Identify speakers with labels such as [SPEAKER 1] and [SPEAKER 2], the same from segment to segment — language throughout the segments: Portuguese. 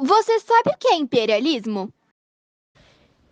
[SPEAKER 1] Você sabe o que é imperialismo?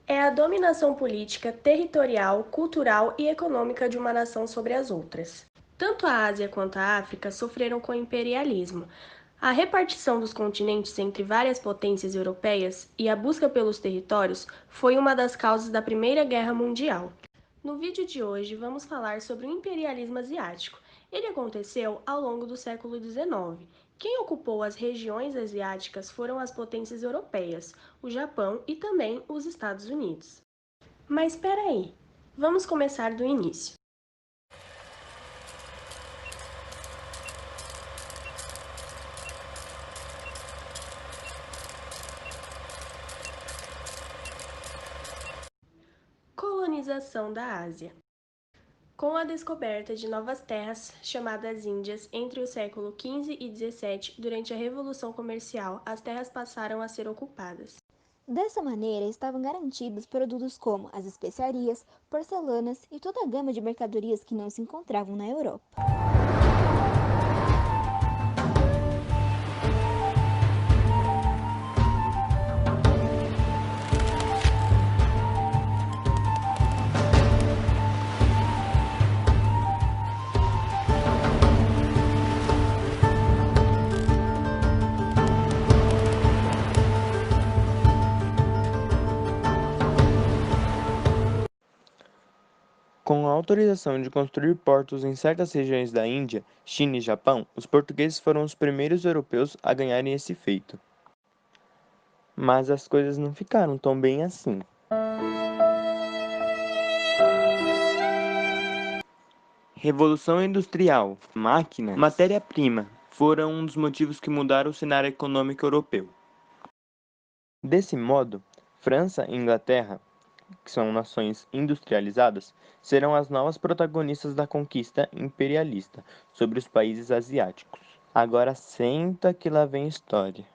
[SPEAKER 2] É a dominação política, territorial, cultural e econômica de uma nação sobre as outras. Tanto a Ásia quanto a África sofreram com o imperialismo. A repartição dos continentes entre várias potências europeias e a busca pelos territórios foi uma das causas da Primeira Guerra Mundial. No vídeo de hoje, vamos falar sobre o imperialismo asiático. Ele aconteceu ao longo do século XIX. Quem ocupou as regiões asiáticas foram as potências europeias, o Japão e também os Estados Unidos. Mas espera aí, vamos começar do início. Colonização da Ásia. Com a descoberta de novas terras, chamadas Índias, entre o século XV e XVII, durante a Revolução Comercial, as terras passaram a ser ocupadas.
[SPEAKER 1] Dessa maneira, estavam garantidos produtos como as especiarias, porcelanas e toda a gama de mercadorias que não se encontravam na Europa.
[SPEAKER 3] Com a autorização de construir portos em certas regiões da Índia, China e Japão, os portugueses foram os primeiros europeus a ganharem esse feito. Mas as coisas não ficaram tão bem assim. Revolução Industrial, máquinas, matéria-prima foram um dos motivos que mudaram o cenário econômico europeu. Desse modo, França e Inglaterra, que são nações industrializadas, serão as novas protagonistas da conquista imperialista sobre os países asiáticos. Agora senta que lá vem história.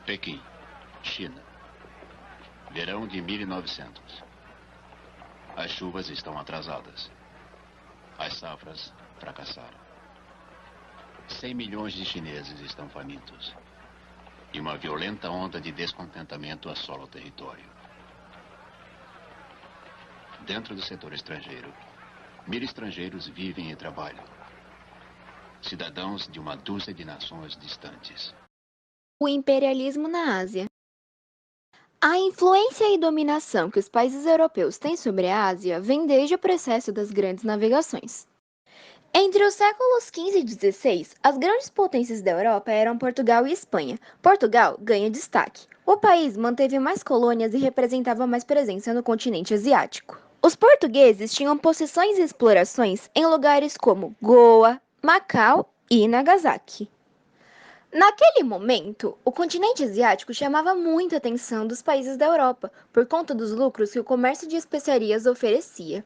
[SPEAKER 4] Pequim, China. Verão de 1900. As chuvas estão atrasadas. As safras fracassaram. 100 milhões de chineses estão famintos. E uma violenta onda de descontentamento assola o território. Dentro do setor estrangeiro, 1000 estrangeiros vivem e trabalham. Cidadãos de uma dúzia de nações distantes.
[SPEAKER 1] O imperialismo na Ásia. A influência e dominação que os países europeus têm sobre a Ásia vem desde o processo das grandes navegações. Entre os séculos XV e XVI, as grandes potências da Europa eram Portugal e Espanha. Portugal ganha destaque. O país manteve mais colônias e representava mais presença no continente asiático. Os portugueses tinham possessões e explorações em lugares como Goa, Macau e Nagasaki. Naquele momento, o continente asiático chamava muita atenção dos países da Europa, por conta dos lucros que o comércio de especiarias oferecia.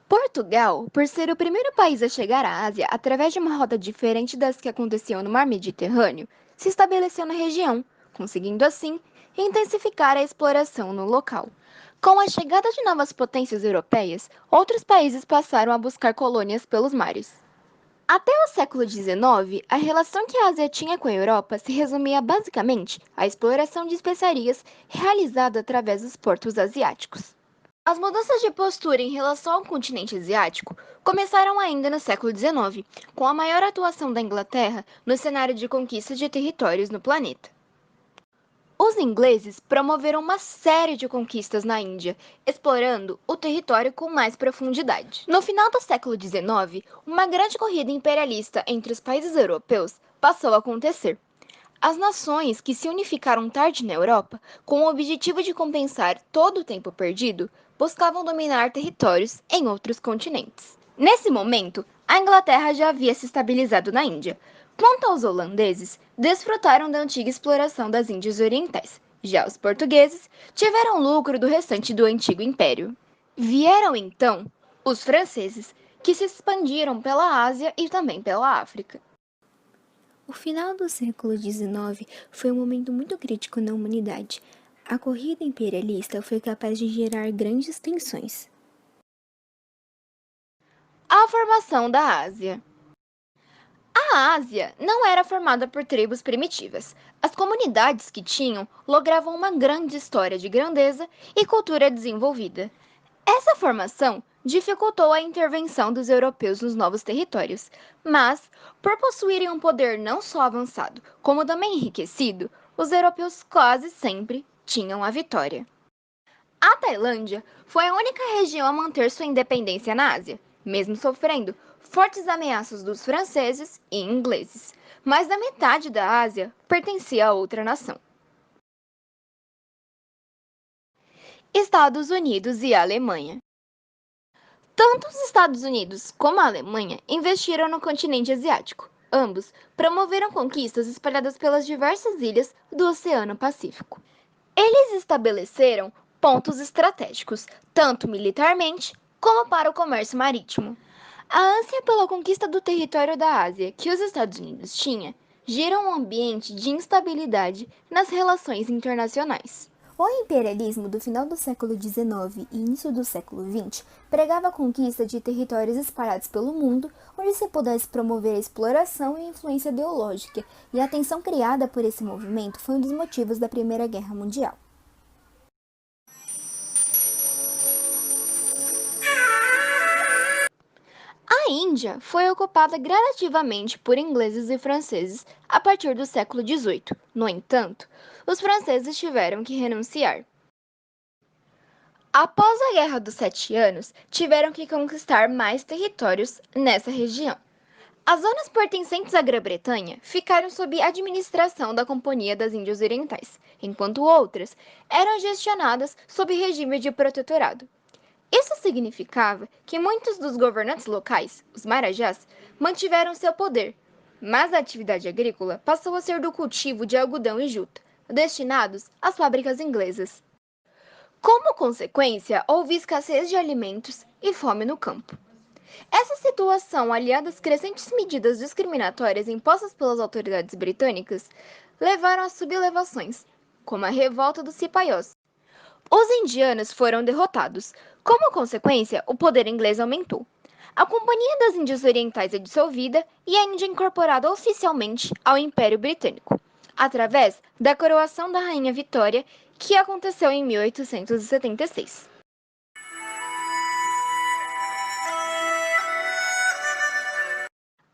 [SPEAKER 1] Portugal, por ser o primeiro país a chegar à Ásia através de uma rota diferente das que aconteciam no Mar Mediterrâneo, se estabeleceu na região, conseguindo assim intensificar a exploração no local. Com a chegada de novas potências europeias, outros países passaram a buscar colônias pelos mares. Até o século XIX, a relação que a Ásia tinha com a Europa se resumia basicamente à exploração de especiarias realizada através dos portos asiáticos. As mudanças de postura em relação ao continente asiático começaram ainda no século XIX, com a maior atuação da Inglaterra no cenário de conquista de territórios no planeta. Os ingleses promoveram uma série de conquistas na Índia, explorando o território com mais profundidade. No final do século XIX, uma grande corrida imperialista entre os países europeus passou a acontecer. As nações que se unificaram tarde na Europa, com o objetivo de compensar todo o tempo perdido, buscavam dominar territórios em outros continentes. Nesse momento, a Inglaterra já havia se estabilizado na Índia. Quanto aos holandeses, desfrutaram da antiga exploração das Índias Orientais. Já os portugueses tiveram lucro do restante do antigo império. Vieram então os franceses, que se expandiram pela Ásia e também pela África. O final do século XIX foi um momento muito crítico na humanidade.
[SPEAKER 5] a corrida imperialista foi capaz de gerar grandes tensões.
[SPEAKER 1] A formação da Ásia. A Ásia não era formada por tribos primitivas. As comunidades que tinham logravam uma grande história de grandeza e cultura desenvolvida. Essa formação dificultou a intervenção dos europeus nos novos territórios, mas, por possuírem um poder não só avançado, como também enriquecido, os europeus quase sempre tinham a vitória. A Tailândia foi a única região a manter sua independência na Ásia, mesmo sofrendo fortes ameaças dos franceses e ingleses, mas a metade da Ásia pertencia a outra nação. Estados Unidos e Alemanha. Tanto os Estados Unidos como a Alemanha investiram no continente asiático. Ambos promoveram conquistas espalhadas pelas diversas ilhas do Oceano Pacífico. Eles estabeleceram pontos estratégicos, tanto militarmente como para o comércio marítimo. A ânsia pela conquista do território da Ásia que os Estados Unidos tinha gera um ambiente de instabilidade nas relações internacionais.
[SPEAKER 5] O imperialismo do final do século XIX e início do século XX pregava a conquista de territórios espalhados pelo mundo, onde se pudesse promover a exploração e a influência ideológica, e a tensão criada por esse movimento foi um dos motivos da Primeira Guerra Mundial.
[SPEAKER 1] A Índia foi ocupada gradativamente por ingleses e franceses a partir do século XVIII. No entanto, os franceses tiveram que renunciar. Após a Guerra dos 7 Anos, tiveram que conquistar mais territórios nessa região. As zonas pertencentes à Grã-Bretanha ficaram sob administração da Companhia das Índias Orientais, enquanto outras eram gestionadas sob regime de protetorado. Isso significava que muitos dos governantes locais, os marajás, mantiveram seu poder, mas a atividade agrícola passou a ser do cultivo de algodão e juta, destinados às fábricas inglesas. Como consequência, houve escassez de alimentos e fome no campo. Essa situação, aliada às crescentes medidas discriminatórias impostas pelas autoridades britânicas, levaram a sublevações, como a revolta dos cipaiós. Os indianos foram derrotados. Como consequência, o poder inglês aumentou. A Companhia das Índias Orientais é dissolvida e a Índia incorporada oficialmente ao Império Britânico, através da coroação da Rainha Vitória, que aconteceu em 1876.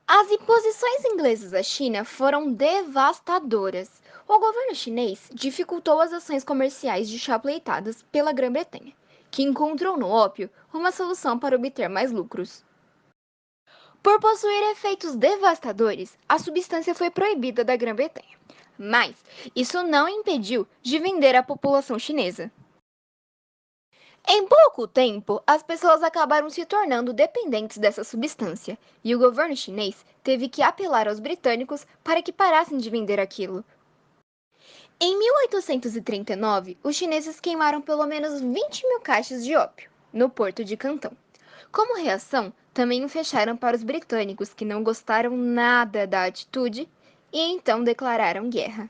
[SPEAKER 1] As imposições inglesas à China foram devastadoras. O governo chinês dificultou as ações comerciais de chá pleitadas pela Grã-Bretanha, que encontrou no ópio uma solução para obter mais lucros. Por possuir efeitos devastadores, a substância foi proibida da Grã-Bretanha, mas isso não impediu de vender à população chinesa. Em pouco tempo, as pessoas acabaram se tornando dependentes dessa substância, e o governo chinês teve que apelar aos britânicos para que parassem de vender aquilo. Em 1839, os chineses queimaram pelo menos 20 mil caixas de ópio no porto de Cantão. Como reação, também o fecharam para os britânicos, que não gostaram nada da atitude e então declararam guerra.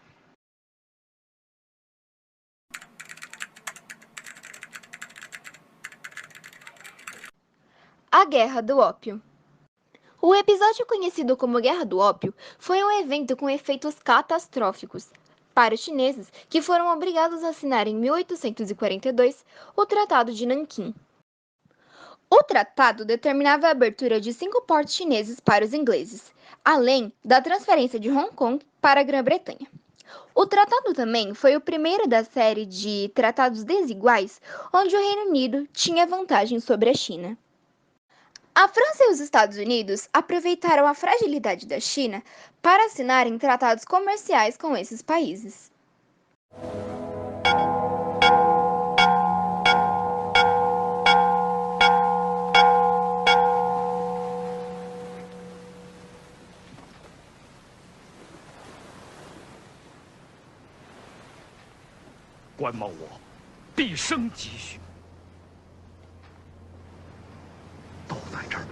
[SPEAKER 1] A Guerra do Ópio. O episódio conhecido como Guerra do Ópio foi um evento com efeitos catastróficos para os chineses, que foram obrigados a assinar em 1842 o Tratado de Nanquim. O tratado determinava a abertura de 5 portos chineses para os ingleses, além da transferência de Hong Kong para a Grã-Bretanha. O tratado também foi o primeiro da série de tratados desiguais, onde o Reino Unido tinha vantagem sobre a China. A França e os Estados Unidos aproveitaram a fragilidade da China para assinarem tratados comerciais com esses países.
[SPEAKER 6] 关茂我毕生积蓄都在这儿。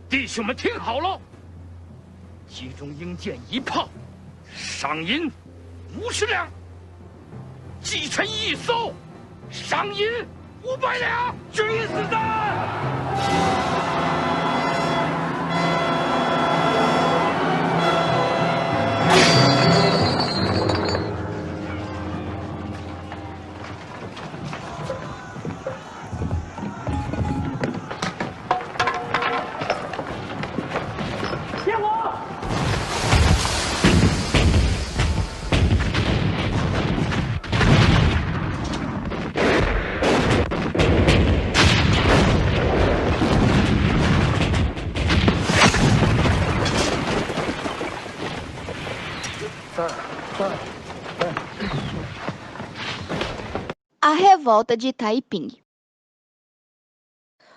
[SPEAKER 6] 弟兄们听好了，其中应见1炮，赏银50两。击沉1艘，赏银500两，狙子弹。
[SPEAKER 1] A revolta de Taiping.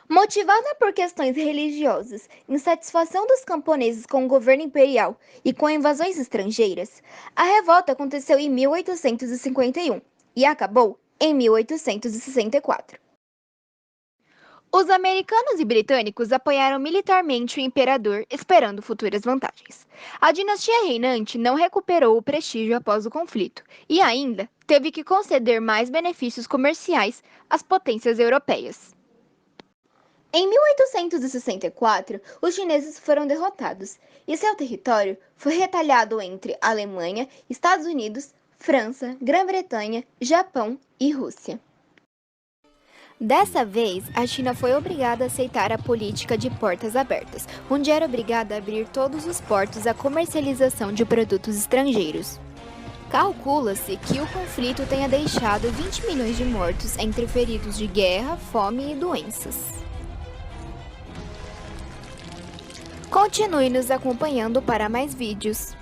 [SPEAKER 1] Motivada por questões religiosas, insatisfação dos camponeses com o governo imperial e com invasões estrangeiras, a revolta aconteceu em 1851 e acabou em 1864. Os americanos e britânicos apoiaram militarmente o imperador, esperando futuras vantagens. A dinastia reinante não recuperou o prestígio após o conflito e ainda teve que conceder mais benefícios comerciais às potências europeias. Em 1864, os chineses foram derrotados e seu território foi retalhado entre Alemanha, Estados Unidos, França, Grã-Bretanha, Japão e Rússia.
[SPEAKER 5] Dessa vez, a China foi obrigada a aceitar a política de portas abertas, onde era obrigada a abrir todos os portos à comercialização de produtos estrangeiros. Calcula-se que o conflito tenha deixado 20 milhões de mortos entre feridos de guerra, fome e doenças. Continue nos acompanhando para mais vídeos.